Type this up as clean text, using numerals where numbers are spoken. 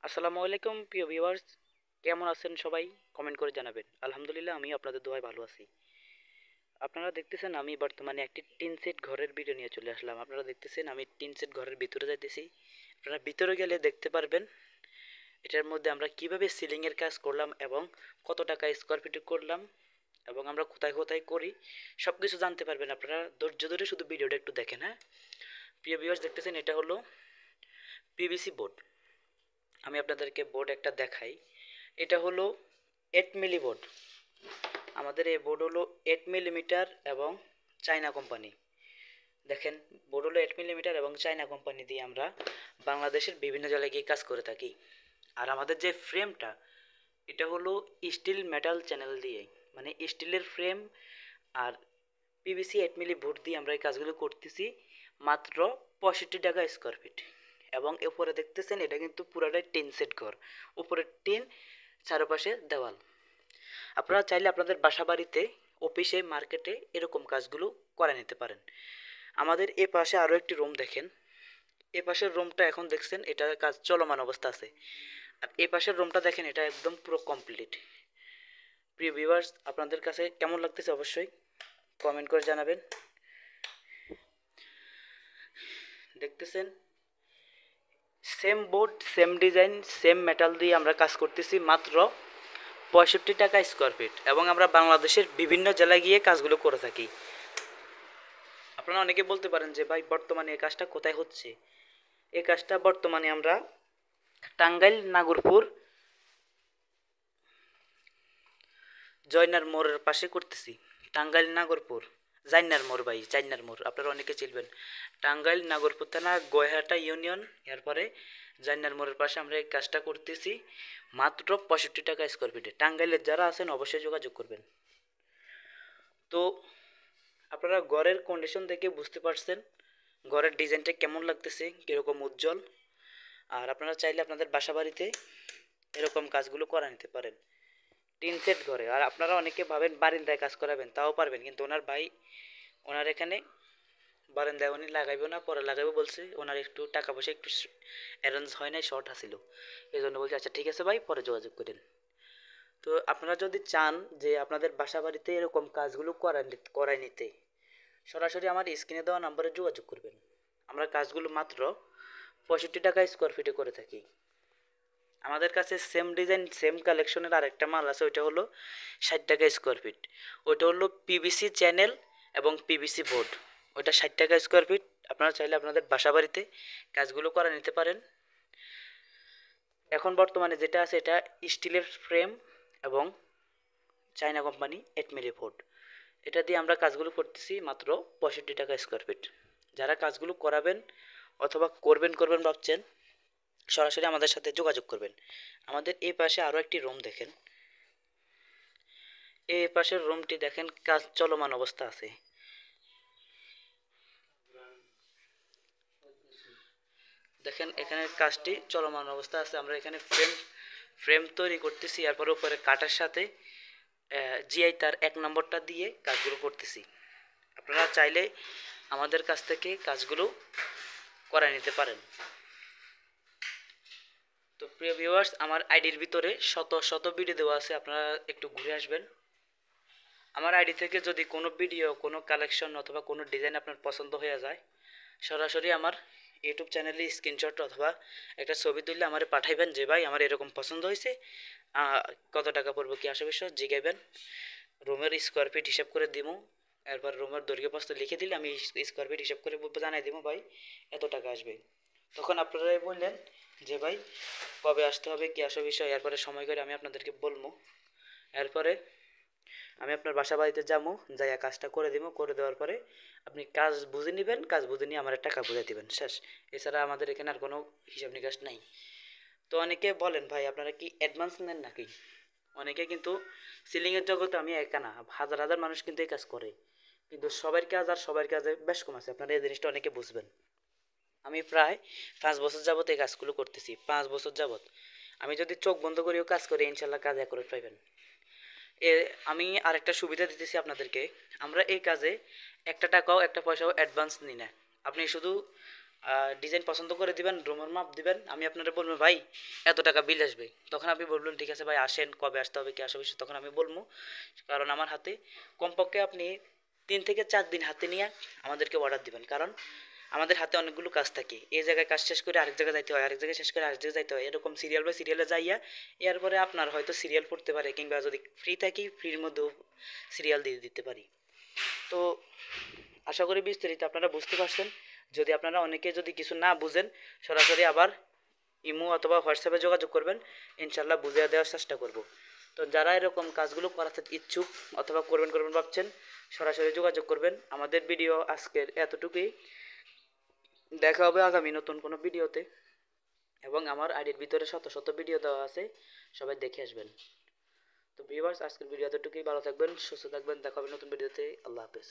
আসসালামু আলাইকুম প্রিয় ভিউয়ার্স, কেমন আছেন সবাই? কমেন্ট করে জানাবেন। আলহামদুলিল্লাহ আমি আপনাদের দোয়ায় ভালো আছি। আপনারা দেখতেছেন আমি বর্তমানে একটি টিন সেট ঘরের ভিডিও নিয়ে চলে আসলাম। আপনারা দেখতেছেন আমি টিন সেট ঘরের ভিতরে যাইতেছি। আপনারা ভিতরে গেলে দেখতে পারবেন এটার মধ্যে আমরা কিভাবে সিলিং এর কাজ করলাম এবং কত টাকা স্কোয়ার ফিট করলাম এবং আমরা কোথায় কোথায় করি সবকিছু জানতে পারবেন। আপনারা ধৈর্য ধরে শুধু ভিডিওটা একটু দেখেন, হ্যাঁ? প্রিয় ভিউয়ার্স দেখতেছেন এটা হলো পিভিসি বোর্ড। আমি আপনাদেরকে বোর্ড একটা দেখাই। এটা হলো 8 মিলি বোর্ড। আমাদের এই বোর্ড হলো 8 মিলিমিটার এবং চায়না কোম্পানি। দেখেন, বোর্ড হলো 8 মিলিমিটার এবং চায়না কোম্পানি দিয়ে আমরা বাংলাদেশের বিভিন্ন জায়গায় গিয়ে কাজ করে থাকি। আর আমাদের যে ফ্রেমটা, এটা হলো স্টিল মেটাল চ্যানেল দিয়ে, মানে স্টিলের ফ্রেম আর পিভিসি 8 মিলি বোর্ড দিয়ে আমরা এই কাজগুলো করতেছি মাত্র 65 টাকা স্কোয়ার ফিট। এবং উপরে দেখতেছেন এটা কিন্তু পুরাটাই টিন সেট ঘর, উপরে টিন, চারপাশে দেওয়াল। আপনারা চাইলে আপনাদের বাসা বাড়িতে, অফিসে, মার্কেটে এরকম কাজগুলো করে নিতে পারেন। আমাদের এ পাশে আরও একটি রুম দেখেন। এ পাশের রুমটা এখন দেখছেন এটা কাজ চলমান অবস্থা আছে। আর এ পাশের রুমটা দেখেন এটা একদম পুরো কমপ্লিট। প্রিয় ভিউয়ার্স, আপনাদের কাছে কেমন লাগতেছে অবশ্যই কমেন্ট করে জানাবেন। দেখতেছেন same board, same design, same metal দিয়ে আমরা কাজ করতেছি মাত্র 65 টাকা স্কোয়ার ফিট এবং আমরা বাংলাদেশের বিভিন্ন জেলায় গিয়ে কাজগুলো করে থাকি। আপনারা অনেকে বলতে পারেন যে ভাই বর্তমানে এই কাজটা কোথায় হচ্ছে? এই কাজটা বর্তমানে আমরা টাঙ্গাইল নাগরপুর জয়নার মোড়ের পাশে করতেছি। টাঙ্গাইল নাগরপুর জাইনার মোড়, ভাই জাইনার মোড় আপনারা অনেকে চিনবেন। টাঙ্গাইল নাগরপুর থানা গয়হাটা ইউনিয়ন, এরপরে জাইনার মোড়ের পাশে আমরা এই কাজটা করতেছি মাত্র 65 টাকা স্কোয়ার ফিটে। টাঙ্গাইলের যারা আছেন অবশ্যই যোগাযোগ করবেন। তো আপনারা ঘরের কন্ডিশন দেখে বুঝতে পারছেন ঘরের ডিজাইনটা কেমন লাগতেছে, কীরকম উজ্জ্বল। আর আপনারা চাইলে আপনাদের বাসা বাড়িতে এরকম কাজগুলো করে নিতে পারেন টিন সেট ঘরে। আর আপনারা অনেকে ভাবেন বারিন্দায় কাজ করাবেন, তাও পারবেন, কিন্তু ওনার ভাই ওনার এখানে বারান্দায় উনি লাগাইব না, পরে লাগাইব বলছে। ওনার একটু টাকা পয়সা একটু অ্যারেঞ্জ হয় নাই, শর্ট আসিল, এই জন্য বলছি আচ্ছা ঠিক আছে ভাই, পরে যোগাযোগ করেন। তো আপনারা যদি চান যে আপনাদের বাসা বাড়িতে এরকম কাজগুলো করায় নিতে, সরাসরি আমার স্ক্রিনে দেওয়া নাম্বারে যোগাযোগ করবেন। আমরা কাজগুলো মাত্র 65 টাকা স্কোয়ার ফিটে করে থাকি। আমাদের কাছে সেম ডিজাইন, সেম কালেকশনের আরেকটা মাল আছে, ওইটা হলো 60 টাকা স্কোয়ার ফিট। ওইটা হলো পিভিসি চ্যানেল এবং পিভিসি বোর্ড, ওইটা 60 টাকা স্কোয়ার ফিট। আপনারা চাইলে আপনাদের বাসা বাড়িতে কাজগুলো করে নিতে পারেন। এখন বর্তমানে যেটা আছে এটা স্টিলের ফ্রেম এবং চায়না কোম্পানি 8 মিলি বোর্ড, এটা দিয়ে আমরা কাজগুলো করতেছি মাত্র 65 টাকা স্কোয়ার ফিট। যারা কাজগুলো করাবেন অথবা করবেন ভাবছেন, সরাসরি আমাদের সাথে যোগাযোগ করবেন। আমাদের এই পাশে আরও একটি রুম দেখেন। এই পাশের রুমটি দেখেন কাজ চলমান অবস্থা আছে। দেখেন এখানে কাজটি চলমান অবস্থা আছে। আমরা এখানে ফ্রেম তৈরি করতেছি, এরপর উপরে কাটার সাথে জিআই তার 1 নম্বরটা দিয়ে কাজগুলো করতেছি। আপনারা চাইলে আমাদের কাছ থেকে কাজগুলো করে নিতে পারেন। তো প্রিয় ভিউয়ার্স, আমার আইডির ভিতরে শত শত ভিডিও দেওয়া আছে, আপনারা একটু ঘুরে আসবেন। আমার আইডি থেকে যদি কোনো ভিডিও, কোনো কালেকশন অথবা কোনো ডিজাইন আপনার পছন্দ হয়ে যায়, সরাসরি আমার ইউটিউব চ্যানেলে স্ক্রিনশট অথবা একটা ছবি তুললে আমার পাঠাইবেন যে ভাই আমার এরকম পছন্দ হয়েছে, কত টাকা পড়বো কি আসে বিষয় জিগাইবেন। রুমের স্কোয়ার ফিট হিসাব করে দিব, এরপর রুমের দৈর্ঘ্য প্রস্থ লিখে দিলে আমি স্কোয়ার ফিট হিসাব করে জানাই দিব ভাই এত টাকা আসবে। তখন আপনারাই বললেন যে ভাই কবে আসতে হবে কি আসে বিষয়, এরপরে সময় করে আমি আপনাদেরকে বলবো। এরপরে আমি আপনার বাসা বাড়িতে যাবো, যাইয়া কাজটা করে দিব, করে দেওয়ার পরে আপনি কাজ বুঝে নেবেন, কাজ বুঝে নিয়ে আমার টাকা বুঝে দিবেন, শেষ। এছাড়া আমাদের এখানে আর কোনো হিসাব নিকাশ নাই। তো অনেকে বলেন ভাই আপনারা কি অ্যাডভান্স নেন নাকি? অনেকে কিন্তু সিলিংয়ের জগতে আমি একা না, হাজার হাজার মানুষ কিন্তু এই কাজ করে, কিন্তু সবার কাজ আর সবার কাজে বেশ কম আছে। আপনারা এই জিনিসটা অনেকে বুঝবেন। আমি প্রায় 5 বছর যাবত এই কাজগুলো করতেছি, 5 বছর যাবত। আমি যদি চোখ বন্ধ করেও কাজ করি ইনশাল্লাহ কাজ অ্যাকুরেট পাইবেন। আমি আরেকটা সুবিধা দিতেছি আপনাদেরকে, আমরা এই কাজে একটা টাকাও একটা পয়সাও অ্যাডভান্স নিই না। আপনি শুধু ডিজাইন পছন্দ করে দিবেন, রুমের মাপ দিবেন, আমি আপনারা বলবো ভাই এত টাকা বিল আসবে, তখন আপনি বলবেন ঠিক আছে ভাই আসেন, কবে আসতে হবে, কি আসবে, তখন আমি বলবো। কারণ আমার হাতে কমপক্ষে আপনি 3 থেকে 4 দিন হাতে নিয়ে আমাদেরকে অর্ডার দিবেন, কারণ আমাদের হাতে অনেকগুলো কাজ থাকে, এই জায়গায় কাজ শেষ করে আরেক জায়গায় যাইতে হয়, আরেক জায়গায় শেষ করে আরেক জায়গায় যাইতে হয়, এরকম সিরিয়াল বাই সিরিয়ালে যাইয়া এরপরে আপনার হয়তো সিরিয়াল পড়তে পারে, কিংবা যদি ফ্রি থাকি ফ্রির মধ্যেও সিরিয়াল দিয়ে দিতে পারি। তো আশা করি বিস্তারিত আপনারা বুঝতে পারছেন। যদি আপনারা অনেকে যদি কিছু না বুঝেন, সরাসরি আবার ইমো অথবা হোয়াটসঅ্যাপে যোগাযোগ করবেন, ইনশাল্লাহ বুঝিয়ে দেওয়ার চেষ্টা করব। তো যারা এরকম কাজগুলো করাতে ইচ্ছুক অথবা করবেন ভাবছেন, সরাসরি যোগাযোগ করবেন। আমাদের ভিডিও আজকের এতটুকুই, দেখা হবে আগামী নতুন কোনো ভিডিওতে, এবং আমার আইডির ভিতরে শত শত ভিডিও দেওয়া আছে, সবাই দেখে আসবেন। তো ভিউয়ার্স, আজকের ভিডিও এতটুকুই, ভালো থাকবেন, সুস্থ থাকবেন, দেখা হবে নতুন ভিডিওতে। আল্লাহ হাফেজ।